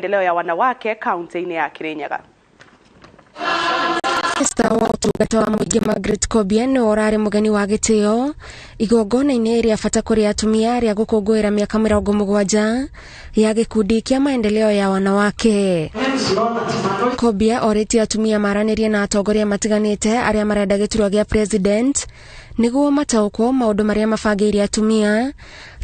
maendeleo ya wanawake kaunti-ini ya Kirinyaga. Sawa utungata wa muigi Margaret Kobian orare mugeni wa gitio igongona-ini ria bata kuri atumia ria gukungwira miaka 70 ya gikundi kia maendeleo ya wanawake. Kobia oreti atumia maranirie na atongoria matiganite aria marenda giturwa gia president niguo mataukwo maundu maria mabangire atumia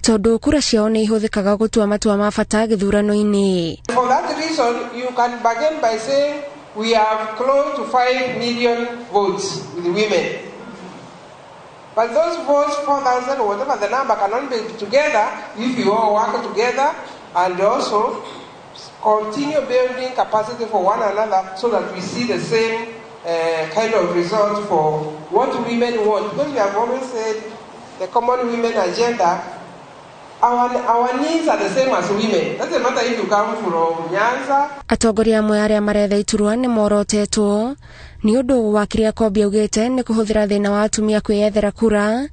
tondu kura ciao ni ihuthikaga gutua matua ma bata githurano-ini. For that reason you can bargain by saying we have close to 5 million votes with women. But those votes, 4,000 or whatever the number, cannot be together if you all work together and also continue building capacity for one another so that we see the same kind of result for what women want. Because we have always said the common women agenda, our needs are the same as women. Doesn't matter if you come from Nyanza. Atongoria amwe aria maretha iturwa ni morotetwo ni undu wa kiria Kobi augite ni kuhuthira thina wa atumia kwiyethera kura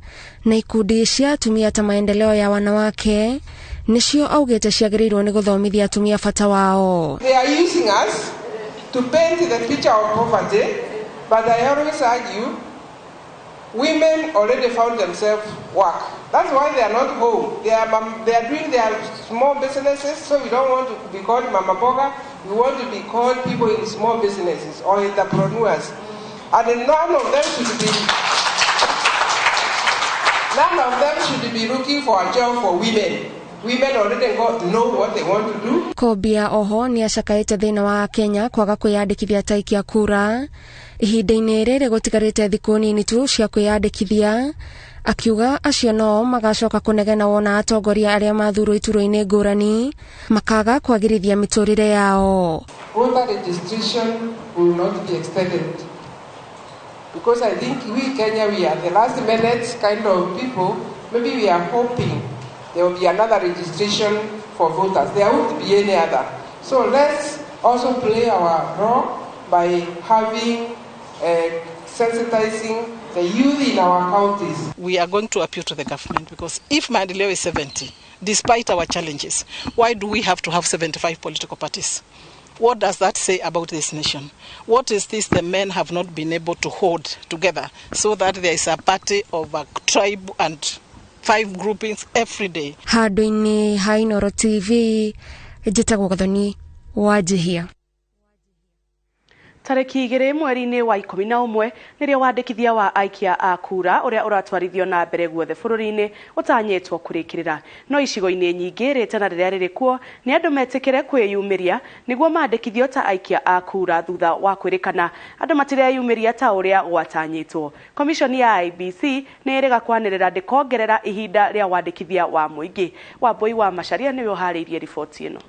na ikundi cia atumia ta maendeleo ya wanawake nicio augite ciagiriirwo ni guthomithia atumia bata wao. They are using us to paint the picture of poverty, but I always argue women already found themselves work. That's why they are not home. They are doing their small businesses, so we don't want to be called Mama Boga. We want to be called people in small businesses or entrepreneurs. And none of them should be looking for a job for women. Women already know what they want to do. Kobia oho ni acakaite thina wa Kenya kwaga kwiyandikithia taikia kura ihinda-ini riri gutigarite thiku nini tu cia kwiyandikithia, akiuga acio no magacoka kunegena wona atongoria aria mathurwo ituro-ini ngurani makaga kwagirithia miturire yao. Voter registration will not be extended because I think we Kenya, we are the last minute kind of people. Maybe we are hoping there will be another registration for voters. There won't be any other. So let's also play our role by having sensitizing the youth in our counties. We are going to appeal to the government because if Maendeleo is 70, despite our challenges, why do we have to have 75 political parties? What does that say about this nation? What is this the men have not been able to hold together so that there is a party of a tribe and 5 groupings every day? Handu-ini ha Inooro TV, njitagwo Gathoni Wanjihia. Tariki 2 mweri-ini wa 11 nirio wandikithia wa aikia a kura uria uratwarithio na mbere guothe bururi-ini utanyetwo kurikirira no icigo-ini nyingi ritana riria ririkuo ni andu metikire kwiyumiria niguo mandikithio ta aikia a kura thutha wa kwirikana andu matireyumiria ta uria gwatanyitwo. Komishoni ya IBC ni iriga kwanirira ndikongerera ihinda ria wandikithia wa muingi. Wambui wa Macharia niwe uhariirie riboti ino.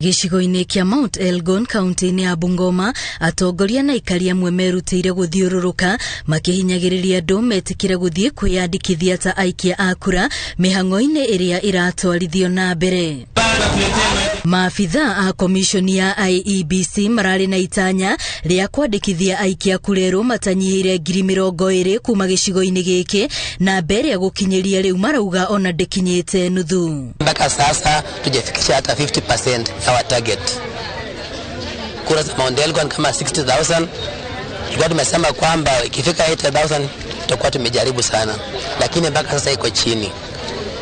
Gicigo-ini kia Mount Elgon kaunti-ini ya Bungoma atongoria na ikari amwe merutire guthiururuka makihinyagiriria andu metikire guthie kwiyandikithia ta aikia a kura mihango-ini iria iratwarithio na mbere. Maafitha a komishoni ya IEBC marari na itanya ria kwandikithia aikia kurero matanyihire 20,000 kuma gicigo-ini giki na mbere ya gukinyiria riu marauga ona ndekinyite nuthu. Mpaka sasa tujafikisha hata 50% our target. Kura za Mount Elgon kama 60,000. Tulikuwa tumesema kwamba ikifika 80,000 tutakuwa tumejaribu sana, lakini mpaka sasa iko chini.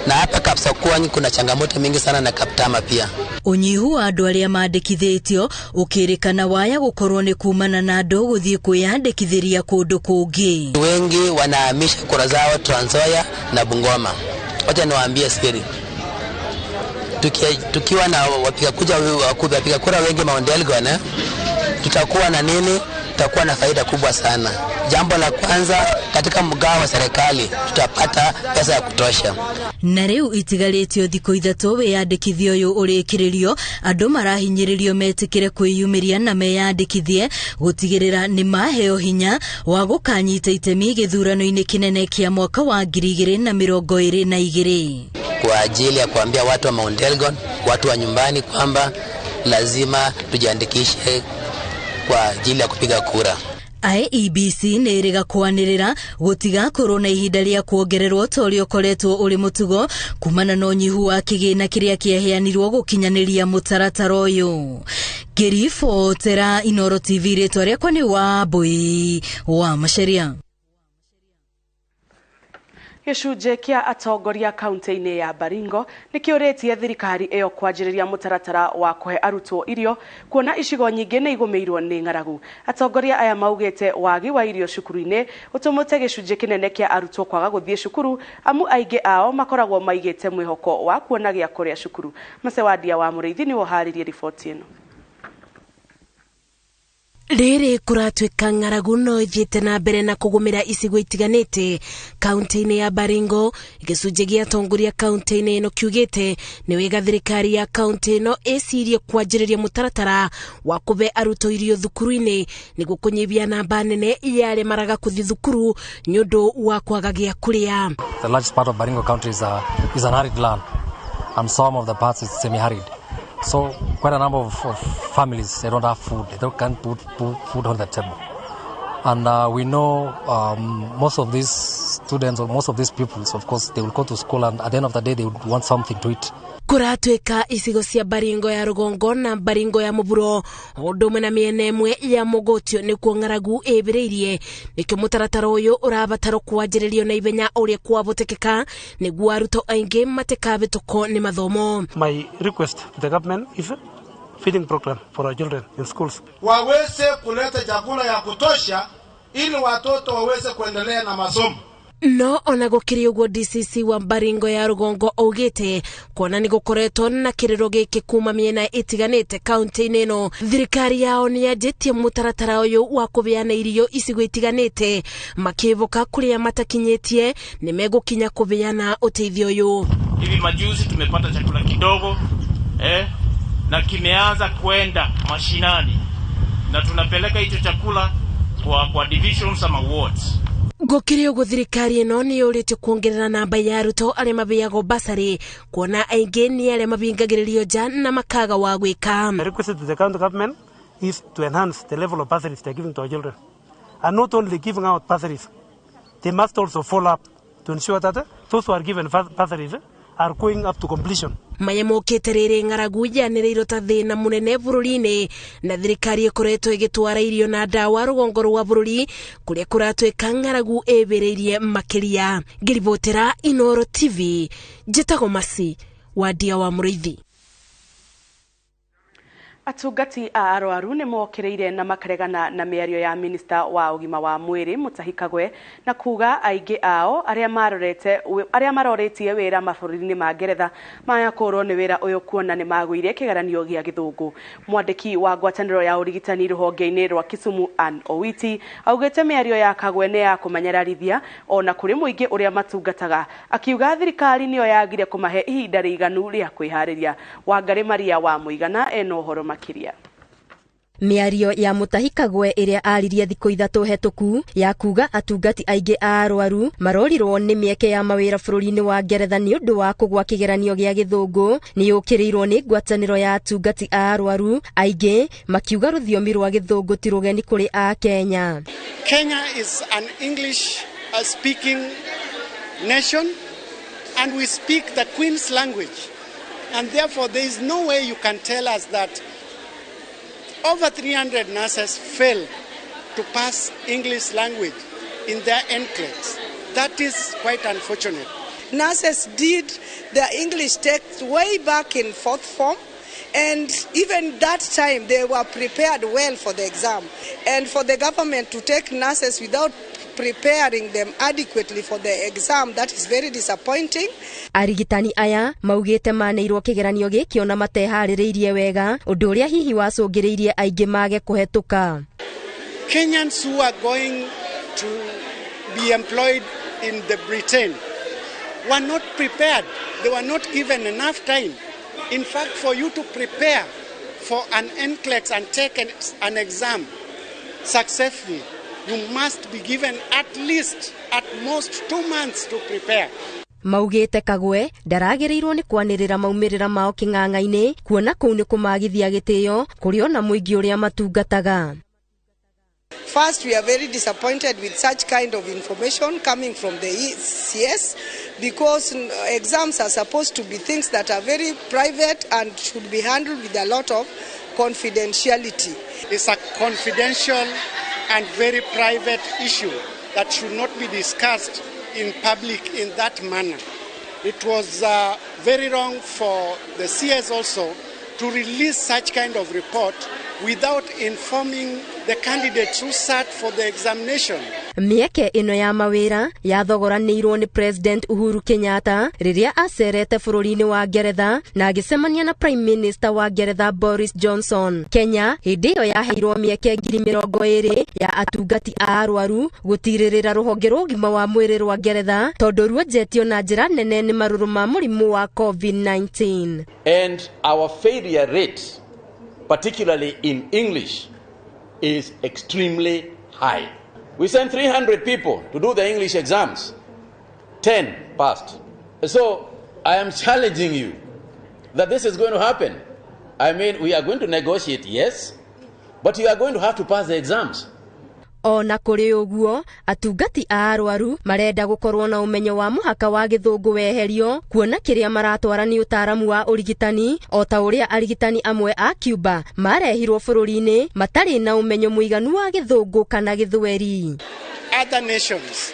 Na hapa Kapsokoni kuna changamoto mingi sana na Kaptama pia. Unyihu wa andu aria mandikithitio ukirikana waya gukorwo ni kumana na andu guthie kwiyandikithiria kundu kungi. Wengi wanahamisha kura zao Trans Nzoia na Bungoma. Wacha niwaambie siri. Tukiwa na wapiga kura wengi Mount Elgon, tutakuwa na nini? Tutakuwa na faida kubwa sana. Jambo la kwanza, katika mgao wa serikali tutapata pesa ya kutosha. Na riu itigaritio thiko ithatu wiyandikithio uyu urikiririo andu marahinyiririo metikire kwiyumiria na meyandikithie gutigirira ni maheo hinya wa gukanyita itemi githurano-ini kinene kia mwaka wa 2022 kwa ajili ya kuambia watu wa Mount Elgon, watu wa nyumbani kwamba lazima tujiandikishe kwa ajili ya kupiga kura. IEBC nĩrĩga kwanĩrĩra gũtigakorwo na ihinda rĩa kuongererwo torĩa ũkoretwo ũrĩ mũtugo kumana na ũnyihu wa kĩgĩna kĩrĩa kĩaheanirwo gũkinyanĩria mũtaratara ũyũ. Ngĩribotera Inooro TV, rĩtwa rĩakwa nĩ Wambui wa Macharia. Gĩcunjĩ kĩa atongoria kaunti-inĩ ya Baringo nĩkĩũrĩtie thirikari ĩyo kwanjĩrĩria mũtaratara wa kũhe arutwo irio, kuona icigo nyingĩ nĩ igũmĩirwo nĩ ng'aragu. Atongoria aya maugĩte wagi wa irio cukuru-inĩ ũtũmĩte gĩcunjĩ kĩnene kĩa arutwo kwaga gũthiĩ cukuru, amu aingĩ ao makoragwo maigĩte mwĩhoko wa kuona gĩa kũrĩa cukuru. Macewadia wa Mũrĩithi nĩ woharĩrie riboti ĩno. Rĩrĩ kũratuĩka ng'aragu no ithiĩte na mbere na kũgũmĩra icigo itiganĩte kaunti-inĩ ya Baringo. Gĩcunjĩ gĩa atongoria kaunti-inĩ ĩno kiugĩte nĩ wega thirikari ya kaunti ĩno ĩcirie kwanjĩrĩria mũtaratara wa kũbe arutwo irio thukuru-inĩ nĩguo kũnyihia namba nene ya arĩa maraga kũthiĩ thukuru nĩ ũndũ wa kwaga gĩa kũrĩa. The largest part of Baringo county is an arid land, and some of the parts is semi-arid. So quite a number of families, they don't have food, they can't put food on the table. And we know most of these students or most of these pupils, of course, they will go to school and at the end of the day they would want something to eat. Kuratuĩka icigo cia Baringo ya Rũgongo na Baringo ya Mũburo ũndũ ũmwe na mĩena ĩmwe ya Mogotio nĩkuo ng'aragu ĩbĩrĩirie, nĩkĩo mũtaratara ũyũ ũrabatara kwanjĩrĩrio na ihenya ũrĩa kwavotekeka nĩguo arutwo aingĩ matikabĩtũkwo nĩ mathomo. My request to the government is a feeding program for our children in schools. Waweze kuleta chakula ya kutosha ili watoto waweze kuendelea na masomo. No ona gũkĩrĩ ũguo DCC wa Baringo ya Rũgongo augĩte kuona nĩ gũkoretwo na kĩrĩro gĩkĩ kuma mĩena ĩtiganĩte kaunti-inĩ ĩno, thirikari yao nĩ yanjĩtie mũtaratara ũyũ wa kũbeana irio icigo itiganĩte, makĩvoka kũrĩa matakinyĩtie nĩ megũkinya kũbeana ũteithio ũyũ. Hivi majuzi tumepata chakula kidogo na kimeanza kwenda mashinani na tunapeleka hicho chakula kwa divisions ama wards. Gũkĩrĩ ũguo thirikari ĩno nĩ yũrĩte kuongerera namba ya arutwo arĩa mabeagwo basarĩ, kuona aingĩ nĩ arĩa mabingagĩrĩrio nja na makaga wa gwĩka. My request to the county government is to enhance the level of bursaries they are giving to our children. And not only giving out bursaries, they must also follow up to ensure that those who are given bursaries are going up to completion. Maya mokĩte rĩrĩ ng'aragu yanĩrĩirwo ta thĩna mũnene bũrũri-inĩ, na thirikari ĩkoretwo ĩgĩtwara irio na ndawa rũgongo rwa bũrũri kũrĩa kũratuĩka ng'aragu ĩbĩrĩirie makĩria. Ngĩribotera Inooro TV, njĩtagwo Masi Wadia wa Mũrĩithi. Atungati a arwaru nĩ mokĩrĩire na makaregana na mĩario ya minista wa ũgima wa mwĩrĩ Mutahi Kagwe na kuga aingĩ ao arĩa maroretie wĩra mabũrũri-inĩ ma Ngeretha mayakorwo nĩ wĩra ũyũ kuona nĩ magũire kĩgeranio gĩa gĩthũngũ. Mwandĩki wa ngwatanĩro ya ũrigitani rũhonge-inĩ rwa Kisumu Ann Owiti augĩte mĩario ya Kagwe nĩ ya kũmenyerarithia ona kũrĩ mũingĩ ũrĩa matungataga, akiuga thirikari nĩyo yagire kũmahe ihinda rĩiganu rĩa kwĩharĩria. Wangari Maria wa Mũigana ena ũhoro makiria. Mĩario ya Mutahi Kagwe ĩrĩa aririe thikũ ithatũ hetũku ya kuga atungati aingĩ a arwaru marorirwo nĩ mĩeke ya mawĩra bũrũri-inĩ wa Ngeretha nĩ ũndũ wa kũgwa kĩgeranio gĩa gĩthũngũ nĩ yũkĩrĩirwo nĩ ngwatanĩro ya atungati a arwaru aingĩ makiuga rũthiomi rwa gĩthũngũ ti rũgeni kũrĩ a Kenya. Kenya is an English speaking nation and we speak the Queen's language, and therefore there is no way you can tell us that over 300 nurses fail to pass English language in their NCLEX. That is quite unfortunate. Nurses did their English text way back in 4th form, and even that time they were prepared well for the exam. And for the government to take nurses without preparing them adequately for the exam, that is very disappointing. Arigitani aya maugĩte manĩirwo kĩgeranio gĩkĩ ona mateharĩrĩirie wega, ũndũ ũrĩa hihi wacũngĩrĩirie aingĩ mage kũhetũka. Kenyans who are going to be employed in the Britain were not prepared. They were not given enough time. In fact, for you to prepare for an NCLEX and take an exam successfully, you must be given at most 2 months to prepare. Maugĩte Kagwe ndaragĩrĩirwo nĩ kwanĩrĩra maumĩrĩra mao kĩng'ang'a-inĩ, kuona kũu nĩ kũmagithia gĩtĩo kũrĩ ona mũingĩ ũrĩa matungataga. First, we are very disappointed with such kind of information coming from the CS because exams are supposed to be things that are very private and should be handled with a lot of confidentiality. It's a confidential and very private issue that should not be discussed in public in that manner. It was very wrong for the CS also to release such kind of report without informing the candidates who sat for the examination. Mieke ino ya mawira yathogoranĩirwo ni President Uhuru Kenyatta riria acerete bũrũri-inĩ wa Ngeretha na agĩcemania na Prime Minister wa Ngeretha Boris Johnson. Kenya hĩndĩ ĩyo yaheirwo mieke 20,000 ya atungati a arwaru gũtirĩrĩra rũhonge rwa ũgima wa mwĩrĩ rwa Ngeretha tondũ ruonjetio na njĩra nene nĩ marũrũ ma mũrimũ wa COVID-19. And our failure rate, particularly in English, is extremely high. We sent 300 people to do the English exams. 10 passed. So I am challenging you that this is going to happen. I mean, we are going to negotiate, yes, but you are going to have to pass the exams. Ona kũrĩ ũguo atungati a arwaru marenda gũkorwo na ũmenyo wa mũhaka wa gĩthũngũ weherio kuona kĩrĩa maratwara nĩ ũtaaramu wa ũrigitani o ta ũrĩa arigitani amwe a Cuba marehirwo bũrũri-inĩ matarĩ na ũmenyo mũiganu wa gĩthũngũ kana gĩthweri. Other nations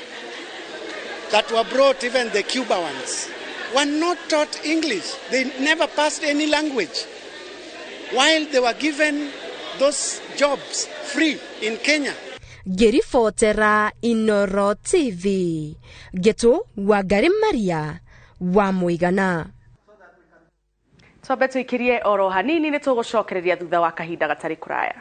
that were brought, even the Cuba ones, were not taught English. They never passed any language while they were given those jobs free in Kenya. Ngĩribotera Inooro TV Geto Wangari Maria wa Mũigana. Twambe tũikirie oro hanini nĩ tũgũcokereria thutha wa kahinda gatarĩ kũraya.